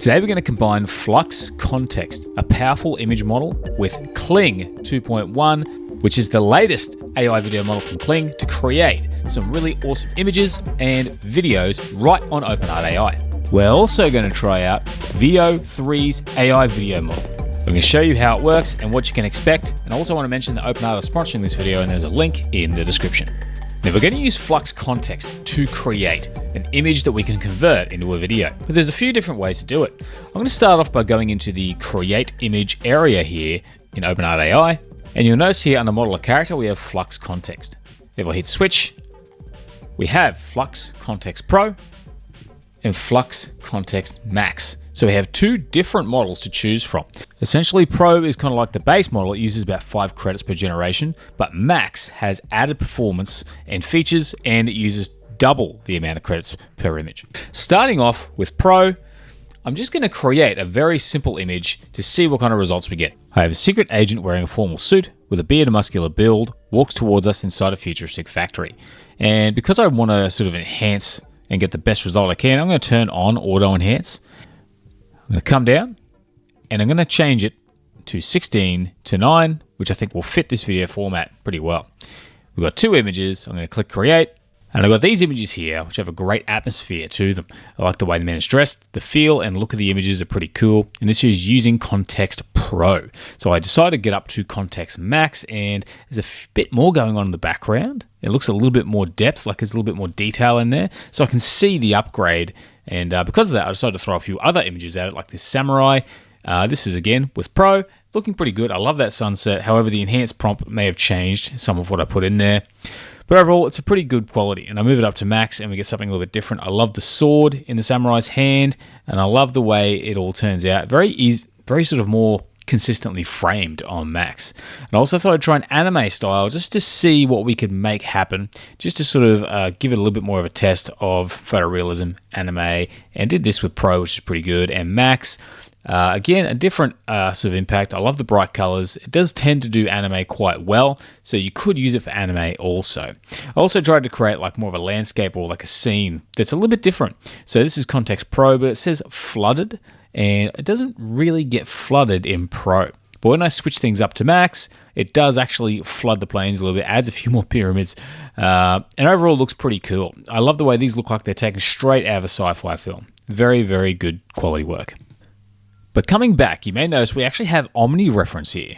Today we're going to combine Flux Kontext, a powerful image model, with Kling 2.1, which is the latest AI video model from Kling, to create some really awesome images and videos right on OpenArt AI. We're also going to try out VEO 3's AI video model. I'm going to show you how it works and what you can expect, and I also want to mention that OpenArt is sponsoring this video and there's a link in the description. Now we're going to use Flux Kontext to create an image that we can convert into a video. But there's a few different ways to do it. I'm going to start off by going into the Create Image area here in OpenArt AI. And you'll notice here under Model a Character, we have Flux Kontext. If I hit Switch, we have Flux Kontext Pro and Flux Kontext Max. So we have two different models to choose from. Essentially, Pro is kind of like the base model. It uses about 5 credits per generation, but Max has added performance and features, and it uses double the amount of credits per image. Starting off with Pro, I'm just going to create a very simple image to see what kind of results we get. I have a secret agent wearing a formal suit with a beard and muscular build, walks towards us inside a futuristic factory. And because I want to sort of enhance and get the best result I can, I'm going to turn on Auto Enhance. I'm going to come down and I'm going to change it to 16:9, which I think will fit this video format pretty well. We've got two images. I'm going to click Create. And I've got these images here, which have a great atmosphere to them. I like the way the man is dressed, the feel and look of the images are pretty cool. And this is using Kontext Pro. So I decided to get up to Kontext Max, and there's a bit more going on in the background. It looks a little bit more depth, like there's a little bit more detail in there. So I can see the upgrade. And because of that, I decided to throw a few other images at it, like this samurai. This is again with Pro, looking pretty good. I love that sunset. However, the enhanced prompt may have changed some of what I put in there. But overall, it's a pretty good quality. And I move it up to max and we get something a little bit different. I love the sword in the samurai's hand, and I love the way it all turns out. Very sort of more consistently framed on max. And I also thought I'd try an anime style just to see what we could make happen, just to sort of give it a little bit more of a test of photorealism, anime, and did this with Pro, which is pretty good, and max. Again, a different sort of impact. I love the bright colors. It does tend to do anime quite well, so you could use it for anime also. I also tried to create like more of a landscape or like a scene that's a little bit different. So this is Kontext Pro, but it says flooded, and it doesn't really get flooded in Pro. But when I switch things up to max, it does actually flood the planes a little bit, adds a few more pyramids, and overall looks pretty cool. I love the way these look like they're taken straight out of a sci-fi film. Very, very good quality work. But coming back, you may notice we actually have Omni reference here,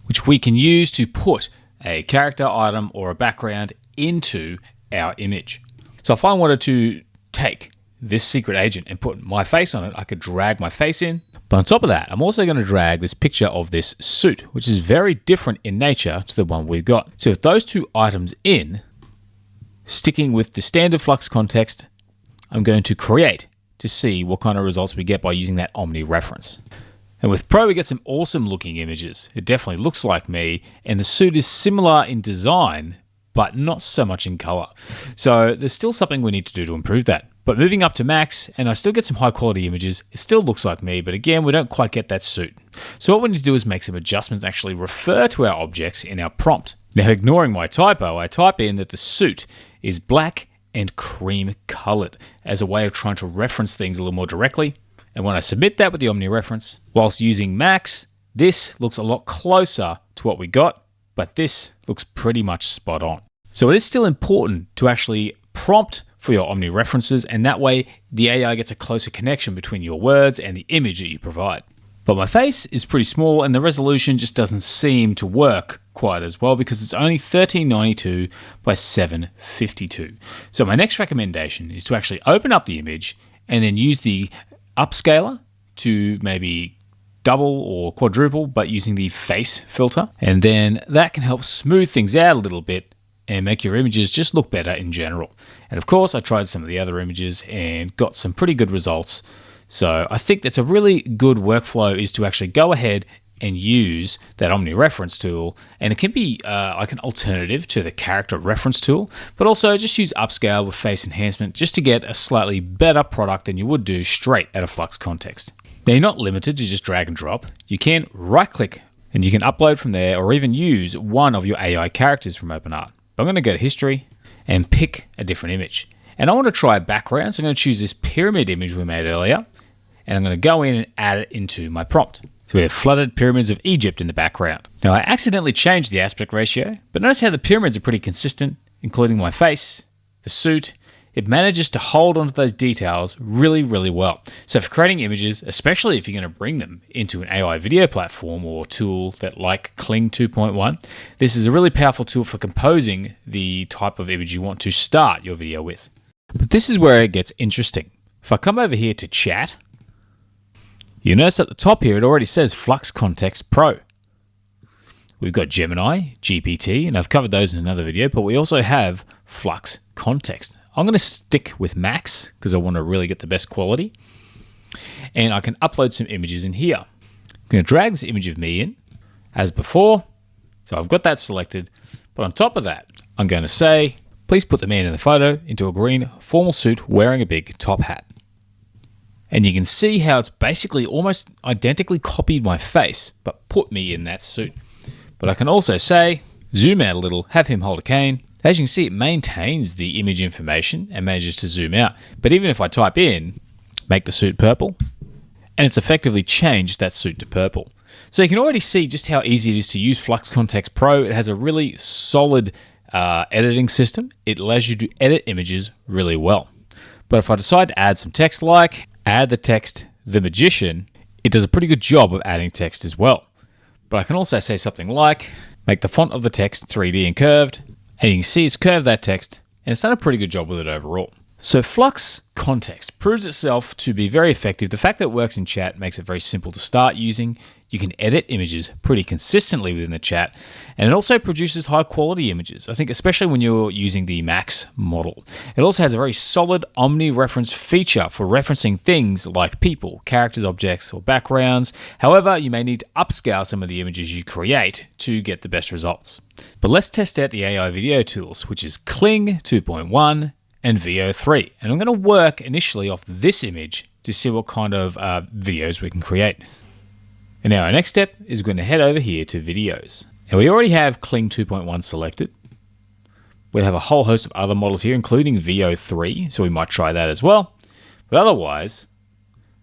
which we can use to put a character, item, or a background into our image. So if I wanted to take this secret agent and put my face on it, I could drag my face in. But on top of that, I'm also going to drag this picture of this suit, which is very different in nature to the one we've got. So with those two items in, sticking with the standard Flux Kontext, I'm going to create to see what kind of results we get by using that Omni reference. And with Pro, we get some awesome looking images. It definitely looks like me, and the suit is similar in design, but not so much in color. So there's still something we need to do to improve that. But moving up to max, and I still get some high quality images, it still looks like me, but again, we don't quite get that suit. So what we need to do is make some adjustments, actually refer to our objects in our prompt. Now, ignoring my typo, I type in that the suit is black and cream colored as a way of trying to reference things a little more directly. And when I submit that with the Omni reference, whilst using max, this looks a lot closer to what we got, but this looks pretty much spot on. So it is still important to actually prompt for your Omni references, and that way the AI gets a closer connection between your words and the image that you provide. But my face is pretty small and the resolution just doesn't seem to work quite as well because it's only 1392 by 752. So my next recommendation is to actually open up the image and then use the upscaler to maybe double or quadruple, but using the face filter. And then that can help smooth things out a little bit and make your images just look better in general. And of course, I tried some of the other images and got some pretty good results. So I think that's a really good workflow, is to actually go ahead and use that Omni reference tool. And it can be like an alternative to the character reference tool, but also just use upscale with face enhancement just to get a slightly better product than you would do straight out of Flux Kontext. Now, you're not limited to just drag and drop. You can right click and you can upload from there, or even use one of your AI characters from OpenArt. But I'm going to go to history and pick a different image. And I want to try a background, so I'm going to choose this pyramid image we made earlier. and I'm going to go in and add it into my prompt. So we have flooded pyramids of Egypt in the background. Now I accidentally changed the aspect ratio, but notice how the pyramids are pretty consistent, including my face, the suit. It manages to hold onto those details really, really well. So for creating images, especially if you're going to bring them into an AI video platform or tool that like Kling 2.1, this is a really powerful tool for composing the type of image you want to start your video with. But this is where it gets interesting. If I come over here to chat, you notice at the top here, it already says Flux Kontext Pro. We've got Gemini, GPT, and I've covered those in another video, but we also have Flux Kontext. I'm going to stick with Max because I want to really get the best quality. And I can upload some images in here. I'm going to drag this image of me in as before. So I've got that selected. But on top of that, I'm going to say, please put the man in the photo into a green formal suit wearing a big top hat. And you can see how it's basically almost identically copied my face, but put me in that suit. But I can also say, zoom out a little, have him hold a cane. As you can see, it maintains the image information and manages to zoom out. But even if I type in, make the suit purple, and it's effectively changed that suit to purple. So you can already see just how easy it is to use Flux Kontext Pro. It has a really solid editing system. It allows you to edit images really well. But if I decide to add some text like, add the text, the magician, it does a pretty good job of adding text as well. But I can also say something like, make the font of the text 3D and curved, and you can see it's curved that text, and it's done a pretty good job with it overall. So Flux Kontext proves itself to be very effective. The fact that it works in chat makes it very simple to start using. You can edit images pretty consistently within the chat, and it also produces high quality images. I think especially when you're using the Max model. It also has a very solid Omni reference feature for referencing things like people, characters, objects, or backgrounds. However, you may need to upscale some of the images you create to get the best results. But let's test out the AI video tools, which is Kling 2.1 and VEO 3. And I'm going to work initially off this image to see what kind of videos we can create. And now our next step is we're going to head over here to videos. Now we already have Kling 2.1 selected. We have a whole host of other models here, including VEO 3, so we might try that as well. But otherwise,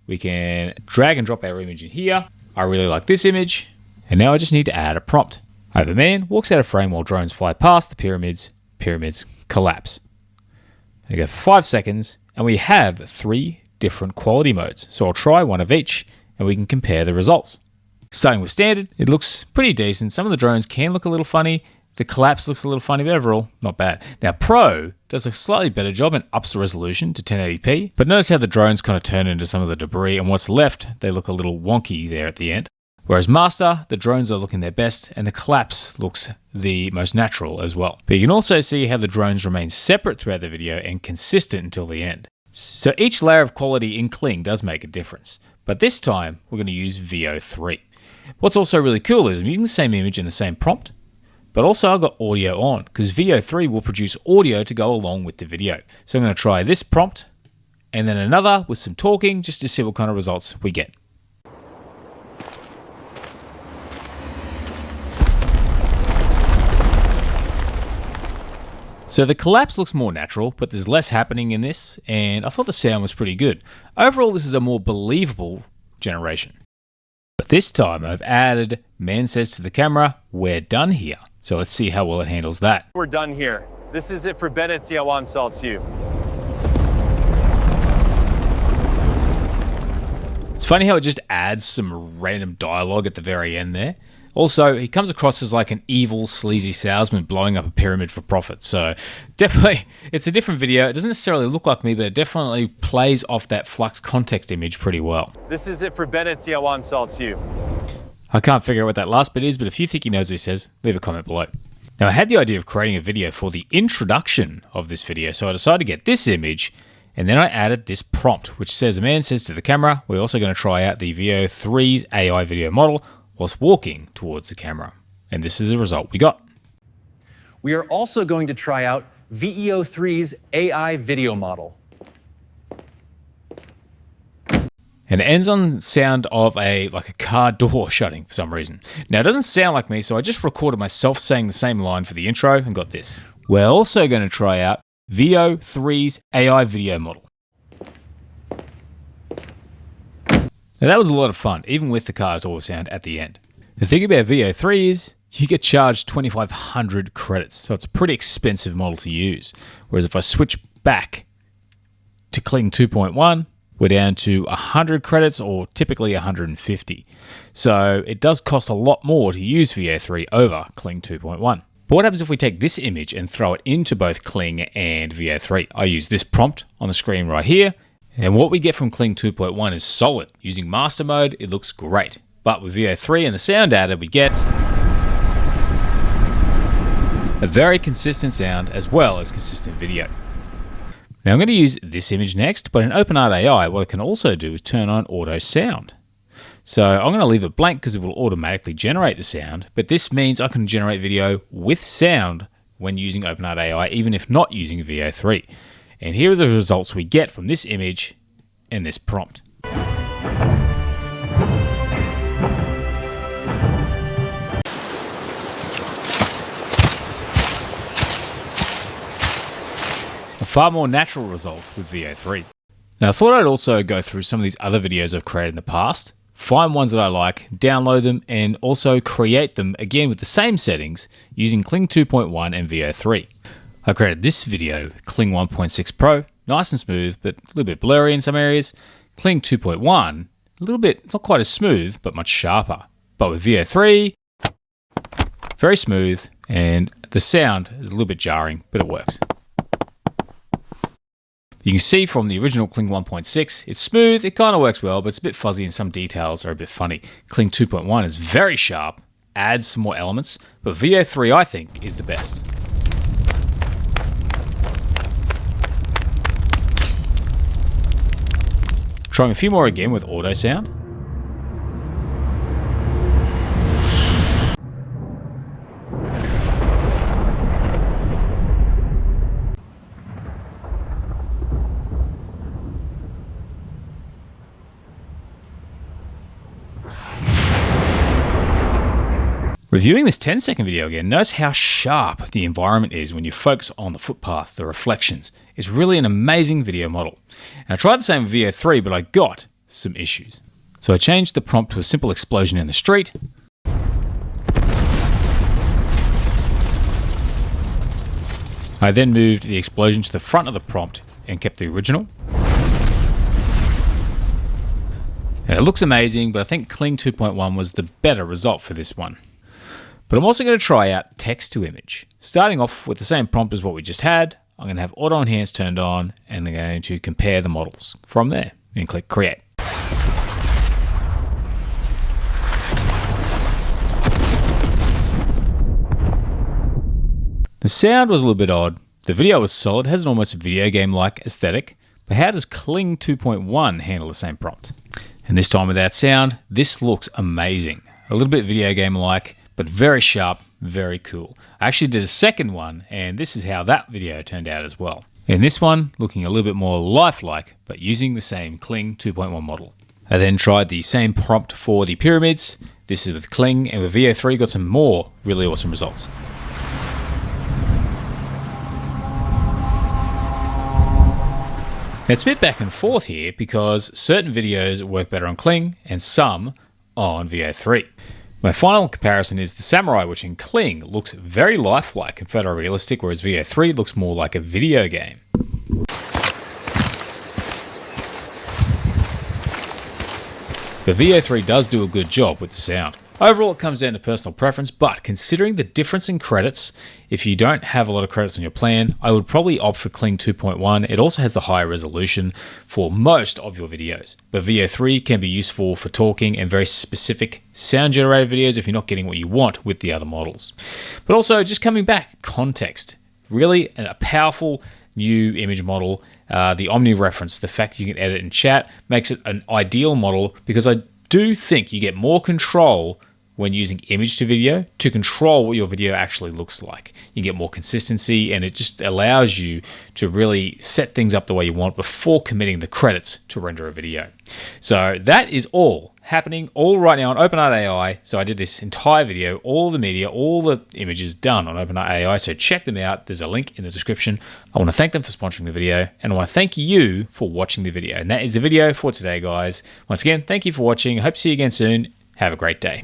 we can drag and drop our image in here. I really like this image. And now I just need to add a prompt. I have a man walks out of frame while drones fly past the pyramids. Pyramids collapse. I go for 5 seconds, and we have 3 different quality modes. So I'll try one of each, and we can compare the results. Starting with standard, it looks pretty decent. Some of the drones can look a little funny. The collapse looks a little funny, but overall, not bad. Now, Pro does a slightly better job and ups the resolution to 1080p. But notice how the drones kind of turn into some of the debris, and what's left, they look a little wonky there at the end. Whereas Master, the drones are looking their best, and the collapse looks the most natural as well. But you can also see how the drones remain separate throughout the video and consistent until the end. So each layer of quality in Kling does make a difference. But this time, we're going to use VEO 3. What's also really cool is I'm using the same image and the same prompt, but also I've got audio on because VEO 3 will produce audio to go along with the video. So I'm going to try this prompt and then another with some talking just to see what kind of results we get. So the collapse looks more natural, but there's less happening in this, and I thought the sound was pretty good. Overall, this is a more believable generation. But this time I've added, man says to the camera, we're done here. So let's see how well it handles that. We're done here. This is it for Bennett. See how on salts you. It's funny how it just adds some random dialogue at the very end there. Also, he comes across as like an evil, sleazy salesman blowing up a pyramid for profit. So definitely, it's a different video. It doesn't necessarily look like me, but it definitely plays off that Flux Kontext image pretty well. This is it for Bennett. See how on salts you. I can't figure out what that last bit is, but if you think he knows what he says, leave a comment below. Now, I had the idea of creating a video for the introduction of this video, so I decided to get this image, and then I added this prompt, which says, a man says to the camera, we're also going to try out the VEO 3's AI video model whilst walking towards the camera. And this is the result we got. We are also going to try out VEO 3's AI video model. And it ends on the sound of like a car door shutting for some reason. Now, it doesn't sound like me, so I just recorded myself saying the same line for the intro and got this. We're also going to try out VEO 3's AI video model. Now that was a lot of fun, even with the car door sound at the end. The thing about VEO3 is you get charged 2,500 credits, so it's a pretty expensive model to use. Whereas if I switch back to Kling 2.1, we're down to 100 credits or typically 150. So it does cost a lot more to use VEO3 over Kling 2.1. But what happens if we take this image and throw it into both Kling and VEO3? I use this prompt on the screen right here, and what we get from Kling 2.1 is solid. Using master mode, it looks great. But with VEO3 and the sound data, we get a very consistent sound as well as consistent video. Now I'm going to use this image next, but in OpenArt AI, what I can also do is turn on auto sound. So I'm going to leave it blank because it will automatically generate the sound, but this means I can generate video with sound when using OpenArt AI, even if not using VEO3. And here are the results we get from this image and this prompt. A far more natural result with VEO3. Now I thought I'd also go through some of these other videos I've created in the past, find ones that I like, download them, and also create them again with the same settings using Kling 2.1 and VEO3. I created this video with Kling 1.6 Pro, nice and smooth, but a little bit blurry in some areas. Kling 2.1, a little bit, not quite as smooth, but much sharper. But with VEO3, very smooth, and the sound is a little bit jarring, but it works. You can see from the original Kling 1.6, it's smooth, it kind of works well, but it's a bit fuzzy and some details are a bit funny. Kling 2.1 is very sharp, adds some more elements, but VEO3 I think is the best. Trying a few more again with auto sound. Reviewing this 10-second video again, notice how sharp the environment is when you focus on the footpath, the reflections. It's really an amazing video model. And I tried the same with VEO3, but I got some issues. So I changed the prompt to a simple explosion in the street. I then moved the explosion to the front of the prompt and kept the original. And it looks amazing, but I think Kling 2.1 was the better result for this one. But I'm also going to try out text to image. Starting off with the same prompt as what we just had, I'm going to have auto enhance turned on and I'm going to compare the models. From there, and click create. The sound was a little bit odd. The video was solid, has an almost video game-like aesthetic, but how does Kling 2.1 handle the same prompt? And this time without sound, this looks amazing. A little bit video game-like, but very sharp, very cool. I actually did a second one, and this is how that video turned out as well. In this one, looking a little bit more lifelike, but using the same Kling 2.1 model. I then tried the same prompt for the pyramids. This is with Kling, and with VEO3 got some more really awesome results. Now it's a bit back and forth here because certain videos work better on Kling and some on VEO3. My final comparison is the samurai, which in Kling looks very lifelike and photorealistic, whereas VEO3 looks more like a video game. The VEO3 does do a good job with the sound. Overall, it comes down to personal preference, but considering the difference in credits, if you don't have a lot of credits on your plan, I would probably opt for Kling 2.1. It also has the higher resolution for most of your videos. But VEO3 can be useful for talking and very specific sound-generated videos if you're not getting what you want with the other models. But also, just coming back, context. Really a powerful new image model. The Omni reference, the fact you can edit in chat, makes it an ideal model because I do think you get more control when using image to video to control what your video actually looks like. You get more consistency, and it just allows you to really set things up the way you want before committing the credits to render a video. So that is all happening all right now on OpenArt AI. So I did this entire video, all the media, all the images done on OpenArt AI. So check them out. There's a link in the description. I want to thank them for sponsoring the video, and I want to thank you for watching the video. And that is the video for today, guys. Once again, thank you for watching. I hope to see you again soon. Have a great day.